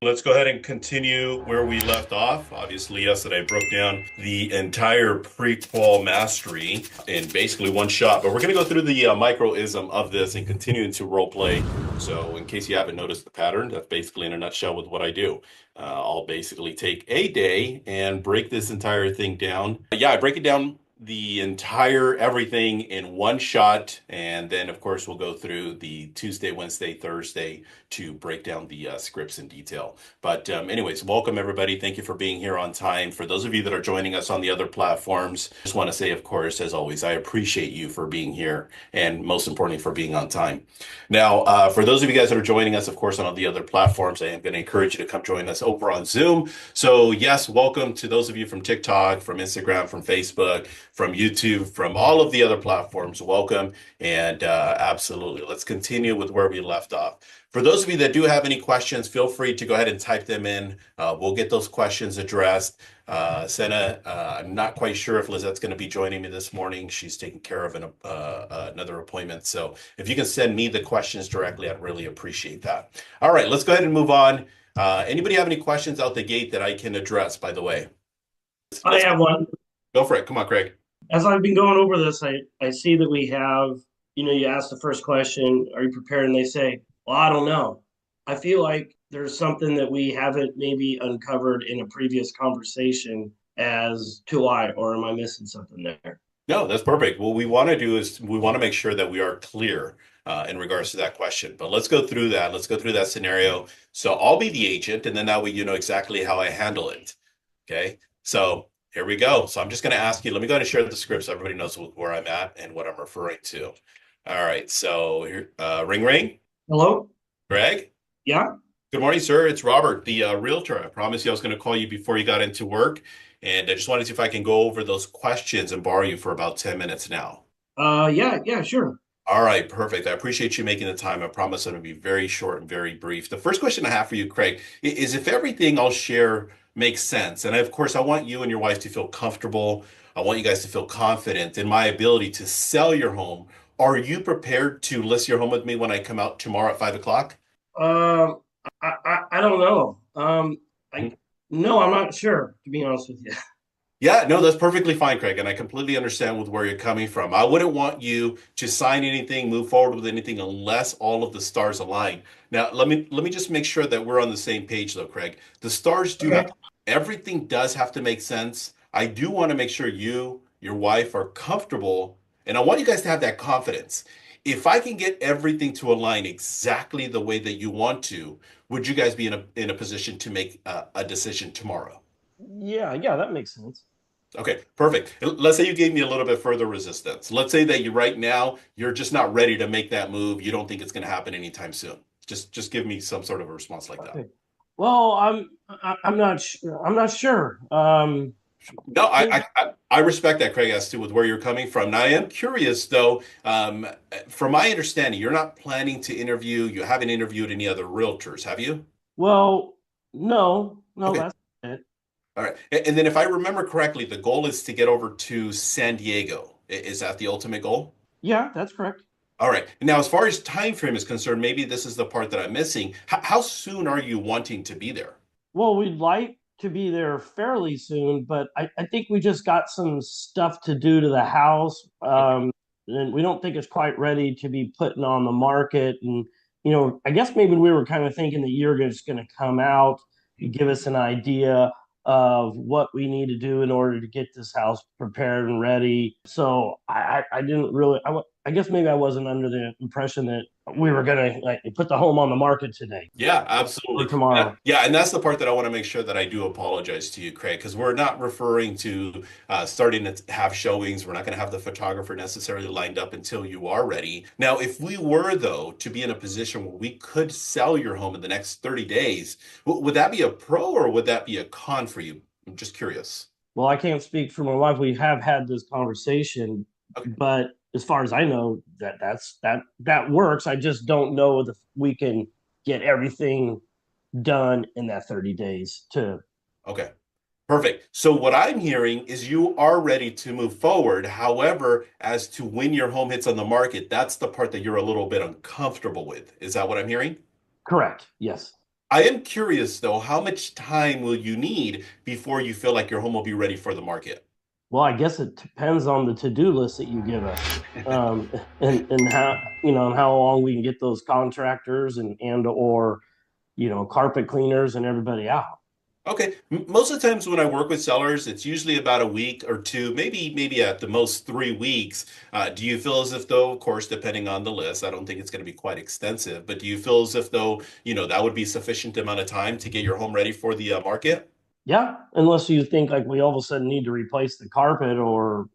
Let's go ahead and continue where we left off. Obviously, yesterday I broke down the entire prequel mastery in basically one shot, but we're going to go through the microism of this and continue into role play. So, in case you haven't noticed the pattern, that's basically in a nutshell with what I do. I'll basically take a day and break this entire thing down. Yeah, I break it down the entire everything in one shot, and then of course we'll go through the Tuesday, Wednesday, Thursday to break down the scripts in detail. But anyways, welcome everybody. Thank you for being here on time. For those of you that are joining us on the other platforms, just want to say, of course, as always, I appreciate you for being here and most importantly for being on time. Now, for those of you guys that are joining us, of course, on the other platforms, I am going to encourage you to come join us over on Zoom. So yes, welcome to those of you from TikTok, from Instagram, from Facebook, from YouTube, from all of the other platforms. Welcome. And absolutely, let's continue with where we left off. For those of you that do have any questions, feel free to go ahead and type them in. We'll get those questions addressed. Senna, I'm not quite sure if Lizette's going to be joining me this morning. She's taking care of another appointment. So if you can send me the questions directly, I'd really appreciate that. All right, let's go ahead and move on. Anybody have any questions out the gate that I can address, by the way? I have one. Go for it. Come on, Craig. As I've been going over this, I see that we have, you ask the first question, are you prepared? And they say, well, I don't know. I feel like there's something that we haven't maybe uncovered in a previous conversation as to why, or am I missing something there? No, that's perfect. What we want to do is we want to make sure that we are clear in regards to that question. But let's go through that. Let's go through that scenario. So I'll be the agent, and then that way you know exactly how I handle it. Okay. So here we go. So I'm just going to ask you, let me go ahead and share the script so everybody knows where I'm at and what I'm referring to. All right. So here, ring ring. Hello? Greg. Yeah? Good morning, sir. It's Robert, the realtor. I promised you I was going to call you before you got into work. And I just wanted to see if I can go over those questions and borrow you for about 10 minutes now. Yeah, sure. All right, perfect. I appreciate you making the time. I promise I'm going to be very short and very brief. The first question I have for you, Craig, is if everything I'll share makes sense. And of course, I want you and your wife to feel comfortable. I want you guys to feel confident in my ability to sell your home. Are you prepared to list your home with me when I come out tomorrow at 5 o'clock? Um, I don't know. No, I'm not sure, to be honest with you. Yeah, no, that's perfectly fine, Craig, and I completely understand with where you're coming from. I wouldn't want you to sign anything, move forward with anything unless all of the stars align. Now, let me just make sure that we're on the same page though, Craig. The stars do Okay. have everything does have to make sense. I do want to make sure you, your wife are comfortable, and I want you guys to have that confidence. If I can get everything to align exactly the way that you want to, would you guys be in a position to make a decision tomorrow? Yeah, that makes sense. Okay, perfect. Let's say you gave me a little bit further resistance. Let's say that you right now you're just not ready to make that move. You don't think it's going to happen anytime soon. Just give me some sort of a response like that. Okay. Well, I'm not sure. No, Can I respect that, Craig, as to with where you're coming from. Now, I am curious though. From my understanding, you're not planning to interview. You haven't interviewed any other realtors, have you? Well, no, Okay, that's it. all right. And then, if I remember correctly, the goal is to get over to San Diego. Is that the ultimate goal? Yeah, that's correct. All right. Now, as far as time frame is concerned, maybe this is the part that I'm missing. How soon are you wanting to be there? Well, we'd like to be there fairly soon, but I think we just got some stuff to do to the house. Okay. And we don't think it's quite ready to be putting on the market. And, I guess maybe we were kind of thinking that you're just going to come out, you give us an idea of what we need to do in order to get this house prepared and ready. So I didn't really, I guess maybe I wasn't under the impression that we were going to like put the home on the market today Yeah, or absolutely. tomorrow. Yeah, and that's the part that I want to make sure that I do apologize to you, Craig, because we're not referring to starting to have showings. We're not going to have the photographer necessarily lined up until you are ready. Now, if we were, though, to be in a position where we could sell your home in the next 30 days, would that be a pro or would that be a con for you? I'm just curious. Well, I can't speak for my wife. We have had this conversation, Okay. but as far as I know, that works. I just don't know if we can get everything done in that 30 days to Okay. Perfect. So what I'm hearing is you are ready to move forward. However, as to when your home hits on the market, that's the part that you're a little bit uncomfortable with. Is that what I'm hearing? correct. Yes. I am curious though, how much time will you need before you feel like your home will be ready for the market? Well, I guess it depends on the to-do list that you give us, um, and how and how long we can get those contractors and or carpet cleaners and everybody out. Okay. Most of the times when I work with sellers, it's usually about a week or two, maybe at the most 3 weeks. Do you feel as if though, of course, depending on the list, I don't think it's going to be quite extensive, but do you feel as if though, that would be sufficient amount of time to get your home ready for the market? Yeah, unless you think like we all of a sudden need to replace the carpet or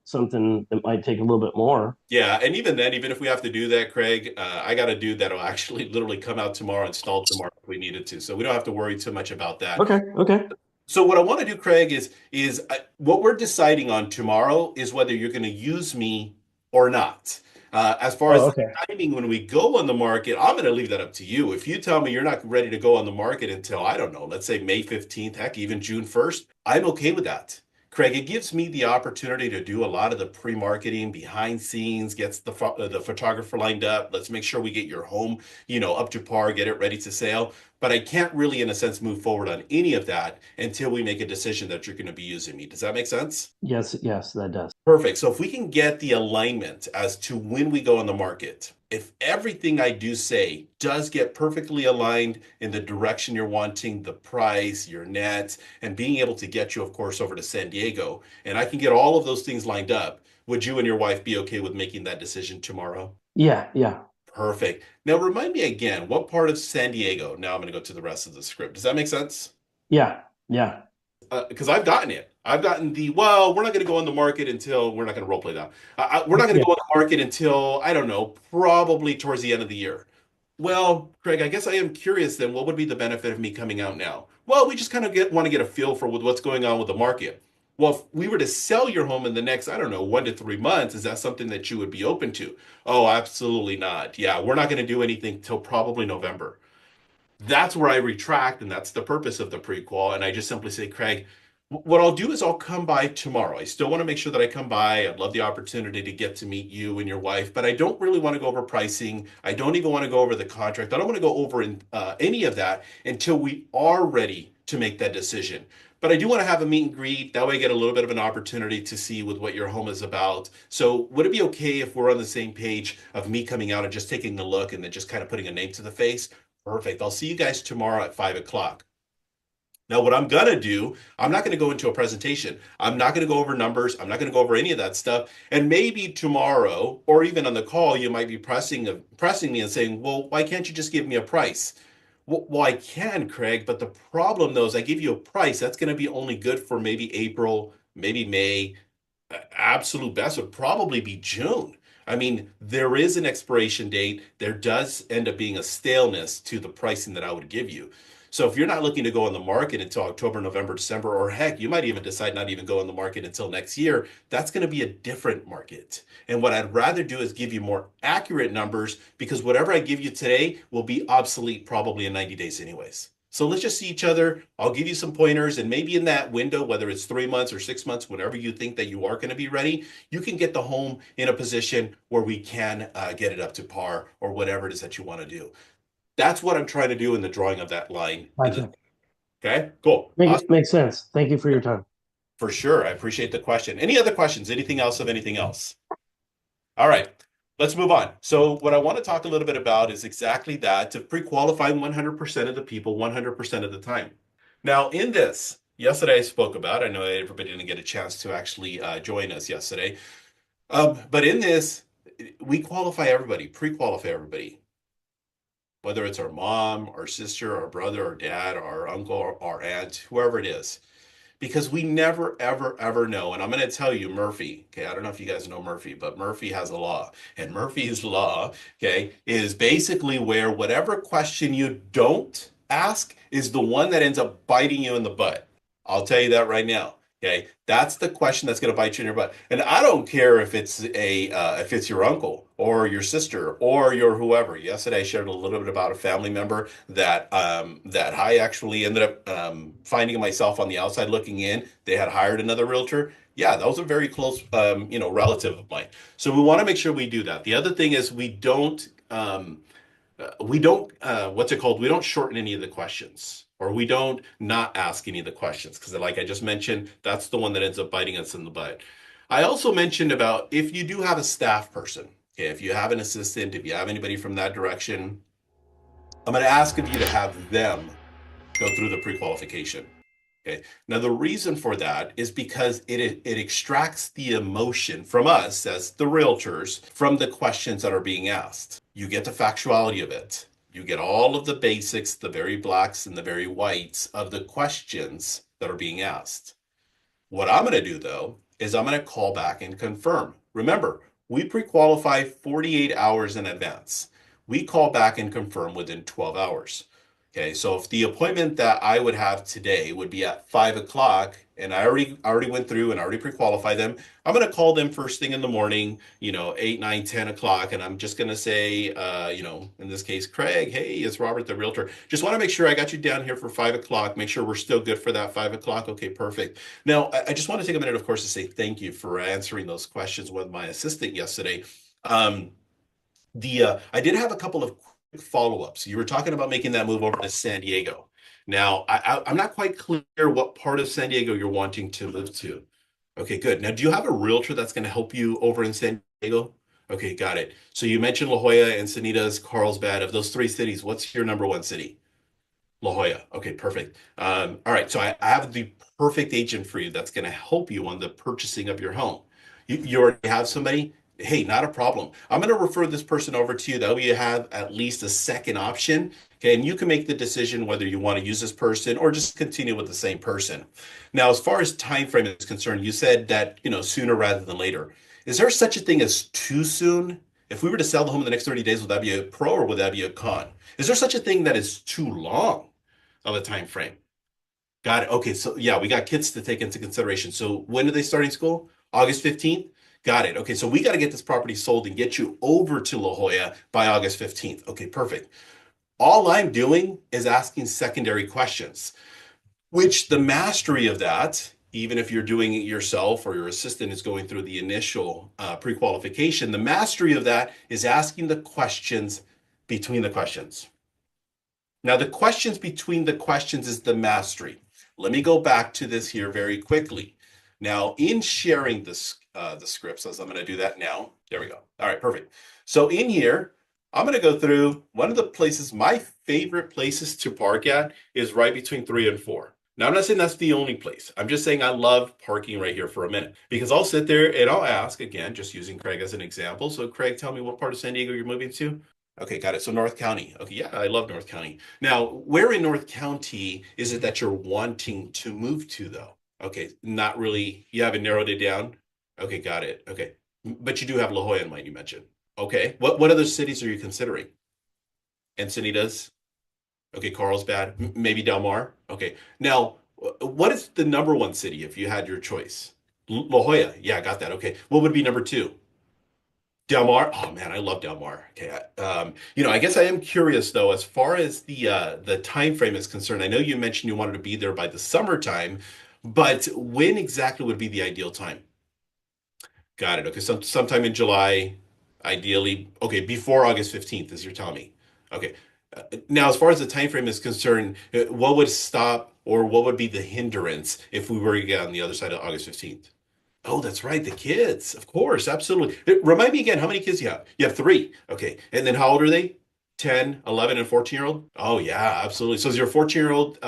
something that might take a little bit more. Yeah, and even then, even if we have to do that, Craig, I got a dude that'll actually literally come out tomorrow, install tomorrow if we needed to. So we don't have to worry too much about that. Okay, okay. So what I want to do, Craig, is what we're deciding on tomorrow is whether you're going to use me or not. As far as Oh, the okay. timing when we go on the market, I'm going to leave that up to you. If you tell me you're not ready to go on the market until, I don't know, let's say May 15th, heck, even June 1st, I'm okay with that. Craig, it gives me the opportunity to do a lot of the pre-marketing behind scenes, gets the photographer lined up. Let's make sure we get your home, up to par, get it ready to sale. But I can't really, in a sense, move forward on any of that until we make a decision that you're going to be using me. Does that make sense? Yes, yes, that does. Perfect. So if we can get the alignment as to when we go on the market, if everything I do say does get perfectly aligned in the direction you're wanting, the price, your net, and being able to get you, of course, over to San Diego, and I can get all of those things lined up, would you and your wife be okay with making that decision tomorrow? Yeah, yeah, Perfect. Now remind me again, what part of San Diego? Now I'm going to go to the rest of the script. Does that make sense? yeah, yeah. Because I've gotten it. I've gotten well, we're not going to go on the market until, we're not going to role play that. We're not going to Yeah. go on the market until, I don't know, probably towards the end of the year. Well, Craig, I guess I am curious then, what would be the benefit of me coming out now? Well, we just kind of want to get a feel for what's going on with the market. Well, if we were to sell your home in the next, I don't know, 1 to 3 months, is that something that you would be open to? Oh, absolutely not. Yeah, we're not going to do anything till probably November. That's where I retract, and that's the purpose of the prequel. And I just simply say, Craig, what I'll do is I'll come by tomorrow. I still want to make sure that I come by. I'd love the opportunity to get to meet you and your wife, but I don't really want to go over pricing. I don't even want to go over the contract. I don't want to go over any of that until we are ready to make that decision. But I do want to have a meet and greet. That way I get a little bit of an opportunity to see with what your home is about. So would it be okay if we're on the same page of me coming out and just taking a look and then just kind of putting a name to the face? Perfect. I'll see you guys tomorrow at 5 o'clock. Now, what I'm going to do, I'm not going to go into a presentation. I'm not going to go over numbers. I'm not going to go over any of that stuff. And maybe tomorrow, or even on the call, you might be pressing me and saying, well, why can't you just give me a price? Well, I can, Craig, but the problem though is I give you a price. That's going to be only good for maybe April, maybe May, absolute best would probably be June. I mean, there is an expiration date. There does end up being a staleness to the pricing that I would give you. So if you're not looking to go on the market until October, November, December, or heck, you might even decide not even go on the market until next year, that's going to be a different market. And what I'd rather do is give you more accurate numbers because whatever I give you today will be obsolete probably in 90 days anyways. So let's just see each other. I'll give you some pointers, and maybe in that window, whether it's 3 months or 6 months, whenever you think that you are going to be ready, you can get the home in a position where we can get it up to par or whatever it is that you want to do. That's what I'm trying to do in the drawing of that line. Gotcha. Okay, cool. Make Awesome. it make sense. Thank you for your time. For sure. I appreciate the question. Any other questions? Anything else of anything else? All right, let's move on. So, what I want to talk a little bit about is exactly that to pre qualify 100% of the people 100% of the time. Now, in this, yesterday I spoke about, I know everybody didn't get a chance to actually join us yesterday, but in this, we qualify everybody, pre qualify everybody, whether it's our mom, our sister, our brother, our dad, our uncle, our aunt, whoever it is because we never, ever, ever know. And I'm going to tell you, Murphy, okay, I don't know if you guys know Murphy, but Murphy has a law. And Murphy's law, okay, is basically where whatever question you don't ask is the one that ends up biting you in the butt. I'll tell you that right now. Okay, that's the question that's going to bite you in your butt. And I don't care if it's your uncle or your sister or your whoever. Yesterday, I shared a little bit about a family member that I actually ended up finding myself on the outside looking in. They had hired another realtor. Yeah, that was a very close relative of mine. So we want to make sure we do that. The other thing is we don't we don't what's it called? We don't shorten any of the questions, or we don't not ask any of the questions because, like I just mentioned, that's the one that ends up biting us in the butt. I also mentioned about if you do have a staff person, okay, if you have an assistant, if you have anybody from that direction, I'm going to ask of you to have them go through the pre-qualification. Okay. Now, the reason for that is because it extracts the emotion from us as the realtors from the questions that are being asked. You get the factuality of it. You get all of the basics, the very blacks and the very whites of the questions that are being asked. What I'm going to do though is I'm going to call back and confirm. Remember, we pre-qualify 48 hours in advance. We call back and confirm within 12 hours. Okay, so if the appointment that I would have today would be at 5 o'clock, and I already went through and already pre-qualified them, I'm gonna call them first thing in the morning, 8, 9, 10 o'clock, and I'm just gonna say, in this case, Craig, hey, it's Robert the Realtor. Just want to make sure I got you down here for 5 o'clock. Make sure we're still good for that 5 o'clock. Okay, perfect. Now, I just want to take a minute, of course, to say thank you for answering those questions with my assistant yesterday. Um, the I did have a couple of quick follow-ups. You were talking about making that move over to San Diego. Now, I'm not quite clear what part of San Diego you're wanting to move to. Okay, good. Now, do you have a realtor that's going to help you over in San Diego? Okay, got it. So you mentioned La Jolla, Encinitas, Carlsbad. Of those three cities, what's your number one city? La Jolla. Okay, perfect. All right, so I have the perfect agent for you that's going to help you on the purchasing of your home. You already have somebody? Hey, not a problem. I'm going to refer this person over to you. That way you have at least a second option. Okay, and you can make the decision whether you want to use this person or just continue with the same person. Now, as far as time frame is concerned, you said that, sooner rather than later. Is there such a thing as too soon? If we were to sell the home in the next 30 days, would that be a pro or would that be a con? Is there such a thing that is too long of a time frame? Got it. Okay, so yeah, we got kids to take into consideration. So when are they starting school? August 15th? Got it. Okay, so we got to get this property sold and get you over to La Jolla by August 15th. Okay, perfect. All I'm doing is asking secondary questions, which the mastery of that, even if you're doing it yourself or your assistant is going through the initial pre-qualification, the mastery of that is asking the questions between the questions. Now, the questions between the questions is the mastery. Let me go back to this here very quickly. Now, in sharing the scripts, as I'm going to do that now. There we go. All right, perfect. So in here, I'm going to go through one of the places, my favorite places to park at is right between 3 and 4. Now, I'm not saying that's the only place. I'm just saying I love parking right here for a minute because I'll sit there and I'll ask again, just using Craig as an example. So, Craig, tell me what part of San Diego you're moving to. Okay, got it. So North County. Okay, yeah, I love North County. Now, where in North County is it that you're wanting to move to, though? Okay, not really. You haven't narrowed it down. Okay, got it. Okay, but you do have La Jolla in mind, you mentioned. Okay, what other cities are you considering? Encinitas. Okay, Carlsbad. Maybe Del Mar. Okay, now what is the number one city if you had your choice? La Jolla. Yeah, I got that. Okay, what would be number two? Del Mar. Oh man, I love Del Mar. Okay, I guess I am curious though, as far as the time frame is concerned. I know you mentioned you wanted to be there by the summertime, but when exactly would be the ideal time? Got it. Okay, sometime in July, ideally. Okay, before August 15th, as you're telling me. Okay. Now, as far as the time frame is concerned, what would stop or what would be the hindrance if we were to get on the other side of August 15th? Oh, that's right. The kids. Of course. Absolutely. Remind me again, how many kids you have? You have three. Okay. And then how old are they? 10, 11, and 14-year-old? Oh, yeah, absolutely. So is your 14-year-old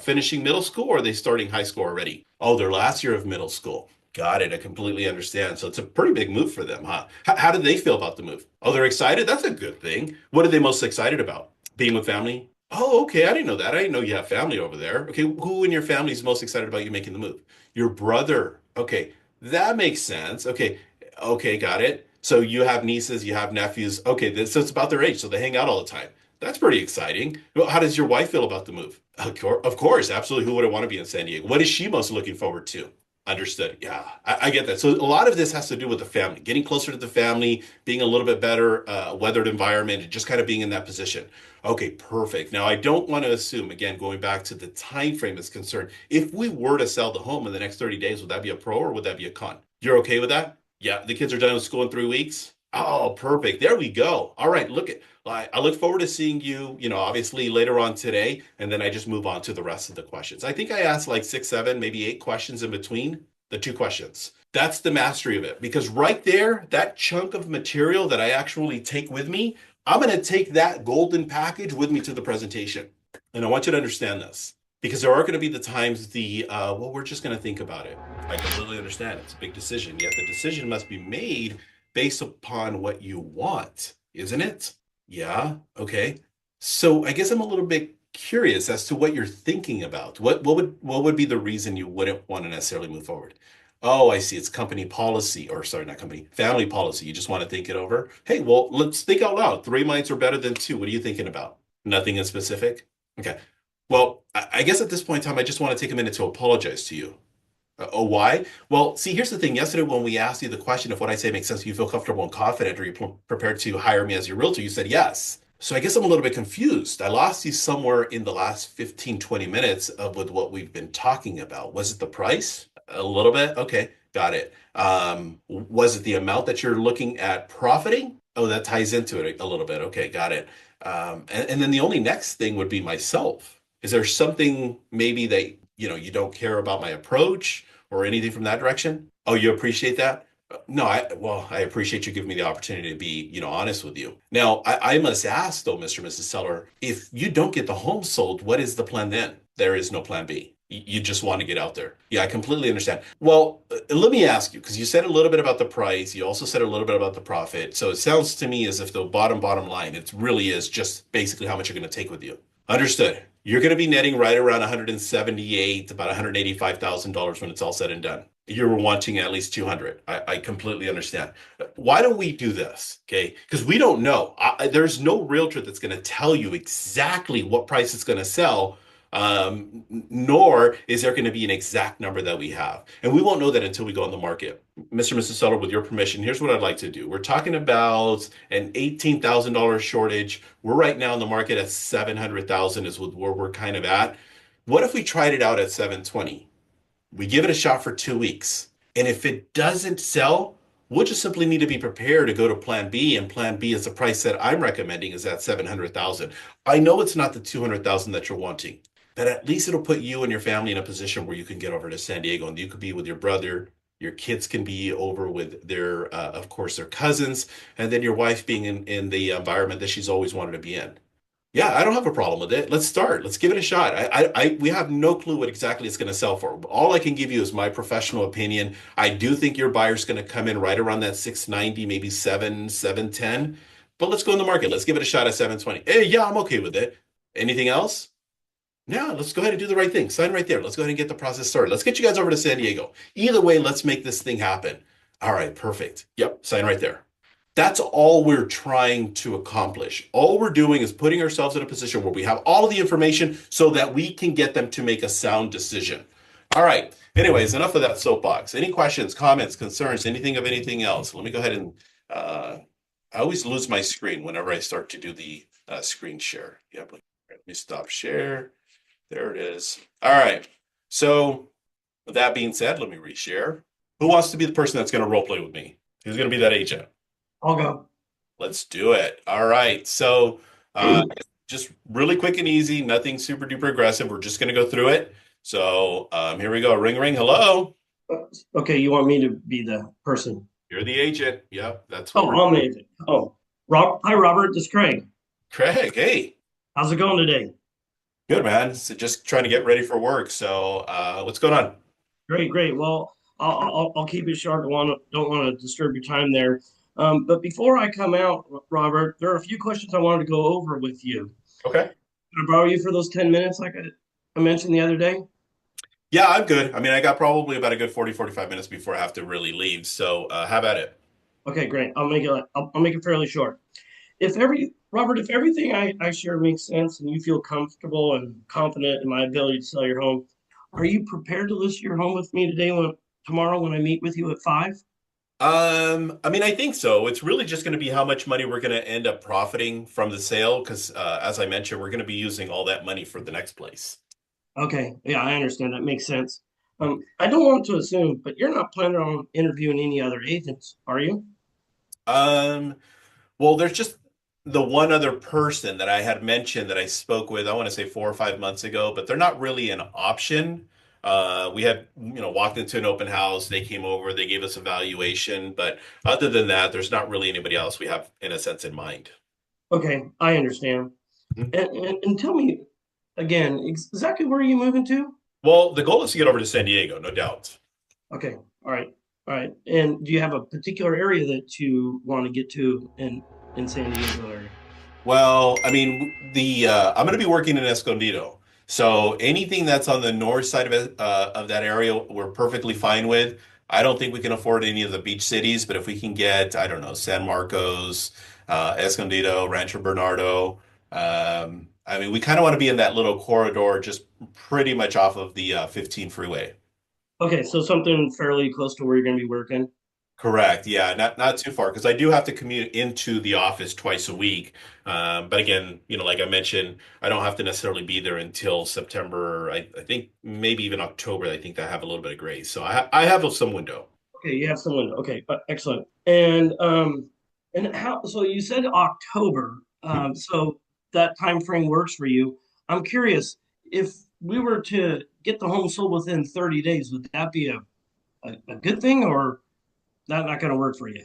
finishing middle school or are they starting high school already? Oh, their last year of middle school. Got it. I completely understand. So it's a pretty big move for them, huh? How do they feel about the move? Oh, they're excited? That's a good thing. What are they most excited about? Being with family? Oh, okay. I didn't know that. I didn't know you have family over there. Okay. Who in your family is most excited about you making the move? Your brother. Okay. That makes sense. Okay. Okay. Got it. So you have nieces, you have nephews. Okay. So it's about their age. So they hang out all the time. That's pretty exciting. Well, how does your wife feel about the move? Of course. Absolutely. Who wouldn't want to be in San Diego? What is she most looking forward to? Understood. Yeah, I get that. So a lot of this has to do with the family, getting closer to the family, being a little bit better weathered environment, and just kind of being in that position. Okay, perfect. Now I don't want to assume, again, going back to the time frame is concerned, if we were to sell the home in the next 30 days, would that be a pro or would that be a con? You're okay with that? Yeah, the kids are done with school in 3 weeks. Oh, perfect. There we go. All right. I look forward to seeing you, obviously later on today, and then I just move on to the rest of the questions. I think I asked like six, seven, maybe eight questions in between the two questions. That's the mastery of it. Because right there, that chunk of material that I actually take with me, I'm going to take that golden package with me to the presentation. And I want you to understand this because there are going to be the times well, we're just going to think about it. I completely understand. It's a big decision, yet the decision must be made based upon what you want, isn't it? Yeah. Okay. So I guess I'm a little bit curious as to what you're thinking about. What would be the reason you wouldn't want to necessarily move forward? Oh, I see. It's company policy, or sorry, not company, family policy. You just want to think it over. Hey, well, let's think out loud. Three minds are better than two. What are you thinking about? Nothing in specific? Okay. Well, I guess at this point in time, I just want to take a minute to apologize to you. Oh, why? Well, see, here's the thing. Yesterday, when we asked you the question if what I say makes sense, do you feel comfortable and confident, or are you prepared to hire me as your realtor? You said yes. So I guess I'm a little bit confused. I lost you somewhere in the last 15, 20 minutes of with what we've been talking about. Was it the price? A little bit? Okay, got it. Was it the amount that you're looking at profiting? Oh, that ties into it a little bit. Okay, got it. And then the only next thing would be myself. Is there something maybe that you don't care about my approach or anything from that direction? Oh, you appreciate that? No, I appreciate you giving me the opportunity to be, honest with you. Now, I must ask though, Mr. and Mrs. Seller, if you don't get the home sold, what is the plan then? There is no plan B. You just want to get out there. Yeah, I completely understand. Well, let me ask you, because you said a little bit about the price. You also said a little bit about the profit. So it sounds to me as if the bottom line, it really is just basically how much you're going to take with you. Understood. You're going to be netting right around 178, about $185,000 when it's all said and done. You're wanting at least 200. I completely understand. Why don't we do this? Okay. Because we don't know. There's no realtor that's going to tell you exactly what price it's going to sell, nor is there going to be an exact number that we have. And we won't know that until we go on the market. Mr. and Mrs. Sutter, with your permission, here's what I'd like to do. We're talking about an $18,000 shortage. We're right now in the market at 700,000 is where we're kind of at. What if we tried it out at 720? We give it a shot for 2 weeks. And if it doesn't sell, we'll just simply need to be prepared to go to plan B. And plan B is the price that I'm recommending is at 700,000. I know it's not the 200,000 that you're wanting, but at least it'll put you and your family in a position where you can get over to San Diego and you could be with your brother. Your kids can be over with of course, their cousins, and then your wife being in the environment that she's always wanted to be in. Yeah, I don't have a problem with it. Let's start. Let's give it a shot. We have no clue what exactly it's going to sell for. All I can give you is my professional opinion. I do think your buyer's going to come in right around that 690, maybe 710. But let's go in the market. Let's give it a shot at 720. Hey, yeah, I'm okay with it. Anything else? Yeah, let's go ahead and do the right thing. Sign right there. Let's go ahead and get the process started. Let's get you guys over to San Diego. Either way, let's make this thing happen. All right, perfect. Yep, sign right there. That's all we're trying to accomplish. All we're doing is putting ourselves in a position where we have all of the information so that we can get them to make a sound decision. All right. Anyways, enough of that soapbox. Any questions, comments, concerns, anything of anything else? Let me go ahead and I always lose my screen whenever I start to do the screen share. Yep. Let me stop share. There it is. All right. So with that being said, let me reshare. Who wants to be the person that's going to role play with me? Who's going to be that agent? I'll go. Let's do it. All right. So, uh, just really quick and easy, nothing super duper aggressive. We're just going to go through it. So, here we go. Ring, ring. Hello. Okay, you want me to be the person? You're the agent. Yep. That's what Oh, we're I'm doing. the agent. Oh, Hi, Robert. This is Craig. Craig, hey. How's it going today? Good, man. So just trying to get ready for work. So, what's going on? Great, great. Well, I'll keep it short. Don't want to disturb your time there. But before I come out, Robert, there are a few questions I wanted to go over with you. Okay. Can I borrow you for those 10 minutes like I mentioned the other day? Yeah, I'm good. I mean, I got probably about a good 40, 45 minutes before I have to really leave. So, how about it? Okay, great. I'll make it fairly short. If everything I share makes sense and you feel comfortable and confident in my ability to sell your home, are you prepared to list your home with me tomorrow when I meet with you at 5? I mean, I think so. It's really just going to be how much money we're going to end up profiting from the sale, because as I mentioned, we're going to be using all that money for the next place. Okay, yeah, I understand. That makes sense. I don't want to assume, but you're not planning on interviewing any other agents, are you? Um, well, there's just the one other person that I had mentioned that I spoke with, I want to say 4 or 5 months ago, but they're not really an option. We had, walked into an open house. They came over, they gave us a valuation, but other than that, there's not really anybody else we have, in a sense, in mind. Okay, I understand. Mhm. And tell me again, exactly where are you moving to? Well, the goal is to get over to San Diego, no doubt. Okay, all right. And do you have a particular area that you want to get to in San Diego area? Well, I mean, the I'm going to be working in Escondido, so anything that's on the north side of it, of that area, we're perfectly fine with. I don't think we can afford any of the beach cities, but if we can get, I don't know, San Marcos, Escondido, Rancho Bernardo, I mean, we kind of want to be in that little corridor, just pretty much off of the 15 freeway. Okay, so something fairly close to where you're going to be working. Correct. Yeah, not too far because I do have to commute into the office twice a week. But again, like I mentioned, I don't have to necessarily be there until September. I think maybe even October. I think I have a little bit of grace, so I have some window. Okay, you have some window. Okay, excellent. And how? So you said October. So that time frame works for you. I'm curious if we were to get the home sold within 30 days, would that be a good thing or not going to work for you?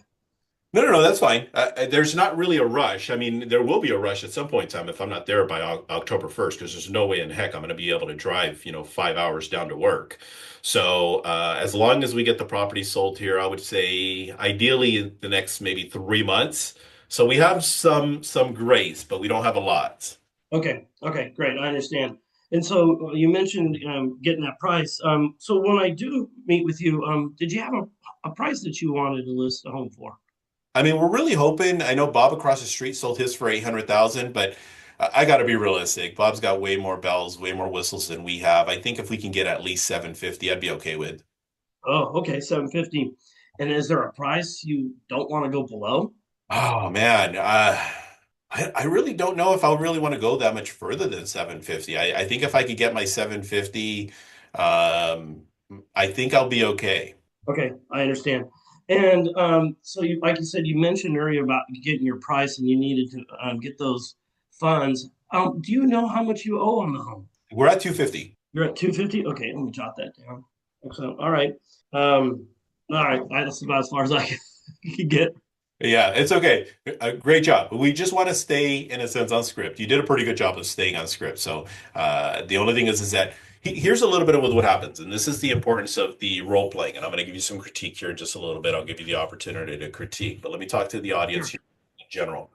No, no, no, that's fine. There's not really a rush. I mean, there will be a rush at some point in time if I'm not there by October 1st, because there's no way in heck I'm going to be able to drive, 5 hours down to work. So, as long as we get the property sold here, I would say ideally in the next maybe 3 months. So we have some grace, but we don't have a lot. Okay, great. I understand. And so you mentioned getting that price. So when I do meet with you, did you have a price that you wanted to list the home for? I mean, we're really hoping. I know Bob across the street sold his for 800,000, but I got to be realistic. Bob's got way more bells, way more whistles than we have. I think if we can get at least 750, I'd be okay with. Oh, okay, 750. And is there a price you don't want to go below? Oh man, I really don't know if I really want to go that much further than 750. I think if I could get my 750, um, I think I'll be okay. Okay, I understand. And so you, like you said, you mentioned earlier about getting your price and you needed to get those funds. Do you know how much you owe on the home? We're at 250. You're at 250? Okay, let me jot that down. Excellent. All right. That's about as far as I can get. Yeah, it's okay. Great job. We just want to stay in a sense on script. You did a pretty good job of staying on script. So the only thing is that here's a little bit of what happens, and this is the importance of the role playing. And I'm going to give you some critique here in just a little bit. I'll give you the opportunity to critique, but let me talk to the audience Sure. here in general.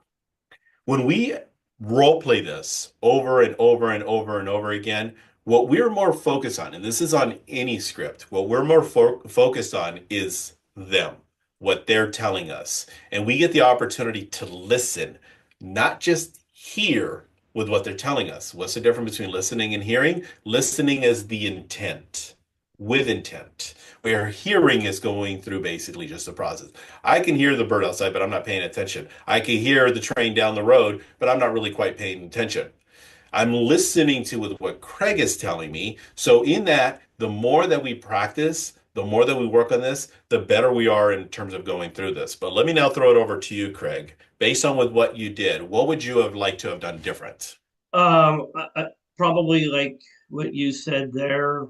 When we role play this over and over and over and over again, what we're more focused on, and this is on any script, what we're more focused on is them, what they're telling us. And we get the opportunity to listen, not just hear with what they're telling us. What's the difference between listening and hearing? Listening is the intent, with intent, where hearing is going through basically just the process. I can hear the bird outside, but I'm not paying attention. I can hear the train down the road, but I'm not really quite paying attention. I'm listening to with what Craig is telling me. So in that, the more that we practice, the more that we work on this, the better we are in terms of going through this. But let me now throw it over to you, Craig. Based on with what you did, what would you have liked to have done different? Probably like what you said there,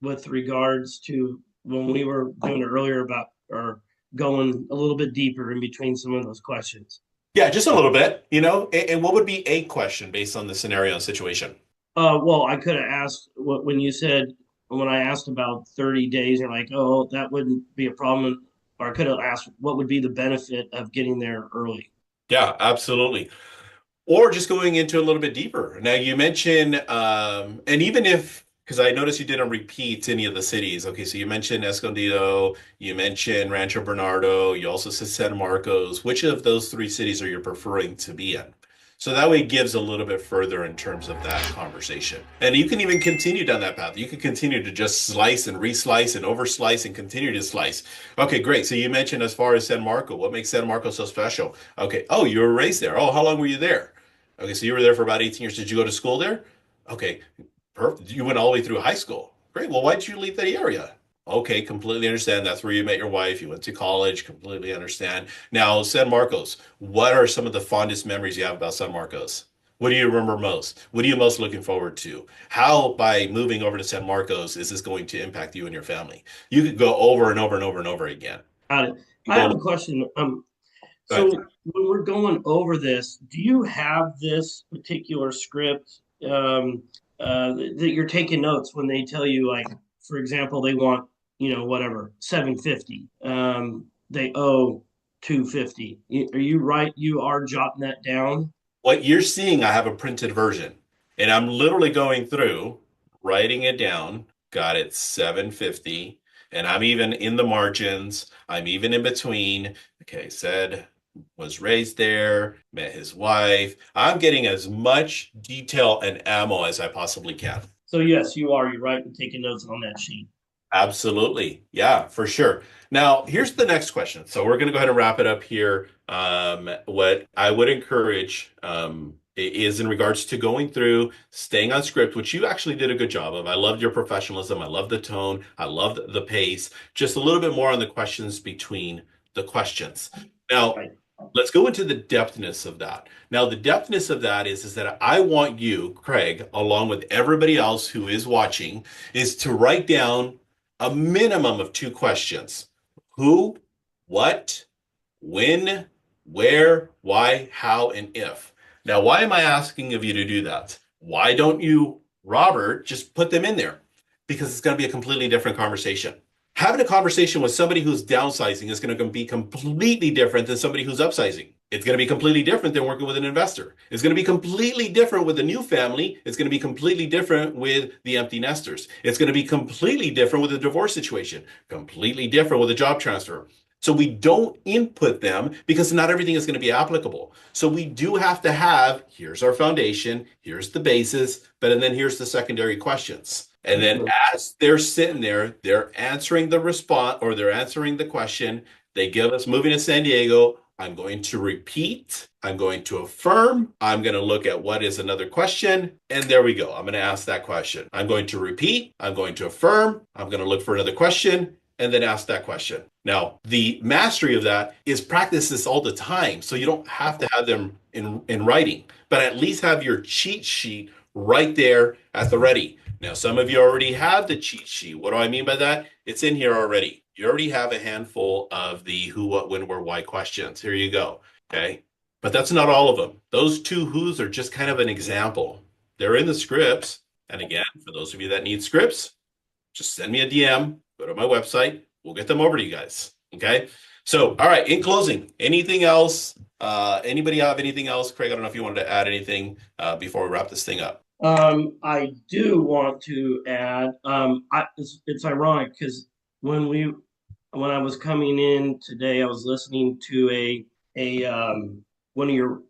with regards to when we were doing it earlier about or going a little bit deeper in between some of those questions. Yeah, just a little bit, and what would be a question based on the scenario and situation? Well, I could have asked when you said when I asked about 30 days, you're like, oh, that wouldn't be a problem. Or I could have asked what would be the benefit of getting there early. Yeah, absolutely. Or just going into a little bit deeper. Now you mentioned, and even if, because I noticed you didn't repeat any of the cities. Okay, so you mentioned Escondido, you mentioned Rancho Bernardo, you also said San Marcos. Which of those three cities are you preferring to be in? So that way it gives a little bit further in terms of that conversation. And you can even continue down that path. You can continue to just slice and reslice and overslice and continue to slice. Okay, great. So you mentioned as far as San Marco, what makes San Marco so special? Okay. Oh, you were raised there. Oh, how long were you there? Okay, so you were there for about 18 years. Did you go to school there? Okay, perfect. You went all the way through high school. Great. Well, why did you leave that area? Okay, completely understand. That's where you met your wife. You went to college. Completely understand. Now, San Marcos, what are some of the fondest memories you have about San Marcos? What do you remember most? What are you most looking forward to? How, by moving over to San Marcos, is this going to impact you and your family? You could go over and over and over and over again. Got it. You I have go, a question. go ahead. So when we're going over this, do you have this particular script that you're taking notes when they tell you, like, for example, they want, whatever, 750. They owe 250. Are you right? You are jotting that down? What you're seeing, I have a printed version, and I'm literally going through, writing it down. Got it, 750, and I'm even in the margins. I'm even in between. Okay, said was raised there, met his wife. I'm getting as much detail and ammo as I possibly can. So yes, you are. You're right in taking notes on that sheet. Absolutely. Yeah, for sure. Now, here's the next question. So we're going to go ahead and wrap it up here. What I would encourage is in regards to going through, staying on script, which you actually did a good job of. I loved your professionalism. I loved the tone. I loved the pace. Just a little bit more on the questions between the questions. Now, Right. let's go into the depthness of that. Now, the depthness of that is that I want you, Craig, along with everybody else who is watching, is to write down a minimum of two questions. Who, what, when, where, why, how, and if. Now, why am I asking of you to do that? Why don't you, Robert, just put them in there? Because it's going to be a completely different conversation. Having a conversation with somebody who's downsizing is going to be completely different than somebody who's upsizing. It's going to be completely different than working with an investor. It's going to be completely different with a new family. It's going to be completely different with the empty nesters. It's going to be completely different with a divorce situation, completely different with a job transfer. So we don't input them because not everything is going to be applicable. So we do have to have, here's our foundation, here's the basis, but and then here's the secondary questions. And then as they're sitting there, they're answering the response or they're answering the question. They give us moving to San Diego. I'm going to repeat. I'm going to affirm. I'm going to look at what is another question. And there we go. I'm going to ask that question. I'm going to repeat. I'm going to affirm. I'm going to look for another question and then ask that question. Now, the mastery of that is practice this all the time. So you don't have to have them in writing, but at least have your cheat sheet right there at the ready. Now, some of you already have the cheat sheet. What do I mean by that? It's in here already. You already have a handful of the who, what, when, where, why questions. Here you go. Okay. But that's not all of them. Those two who's are just kind of an example. They're in the scripts. And again, for those of you that need scripts, just send me a DM, go to my website. We'll get them over to you guys. Okay. So, all right. In closing, anything else? Anybody have anything else? Craig, I don't know if you wanted to add anything before we wrap this thing up. I do want to add, it's ironic because when we when I was coming in today, I was listening to a one of your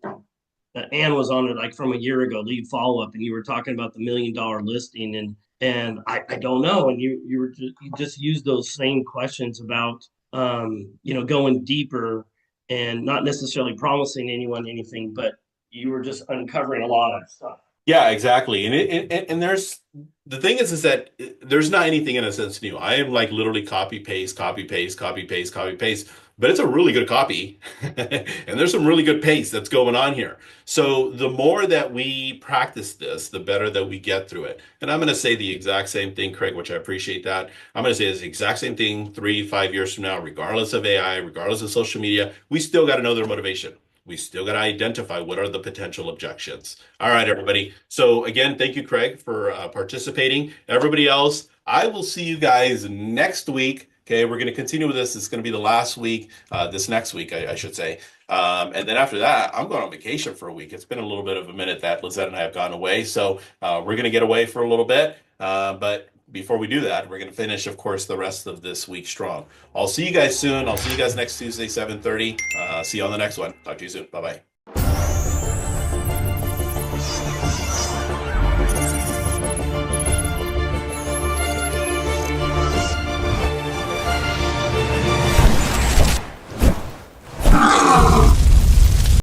Ann was on it like from a year ago, lead follow up, and you were talking about the $1 million listing, and I don't know, and you just used those same questions about going deeper and not necessarily promising anyone anything, but you were just uncovering a lot of stuff. Yeah, exactly. And there's the thing is that there's not anything in a sense new. I am like literally copy paste, copy paste, copy paste, copy paste, but it's a really good copy. And there's some really good paste that's going on here. So the more that we practice this, the better that we get through it. And I'm going to say the exact same thing, Craig, which I appreciate that. I'm going to say the exact same thing 3, 5 years from now, regardless of AI, regardless of social media, we still got to know their motivation. We still got to identify what are the potential objections. All right, everybody. So again, thank you, Craig, for participating. Everybody else, I will see you guys next week. Okay, we're going to continue with this. It's going to be the last week, this next week, I should say. And then after that, I'm going on vacation for a week. It's been a little bit of a minute that Lizette and I have gone away. So we're going to get away for a little bit. But before we do that, we're going to finish, of course, the rest of this week strong. I'll see you guys soon. I'll see you guys next Tuesday, 7:30. See you on the next one. Talk to you soon. Bye-bye.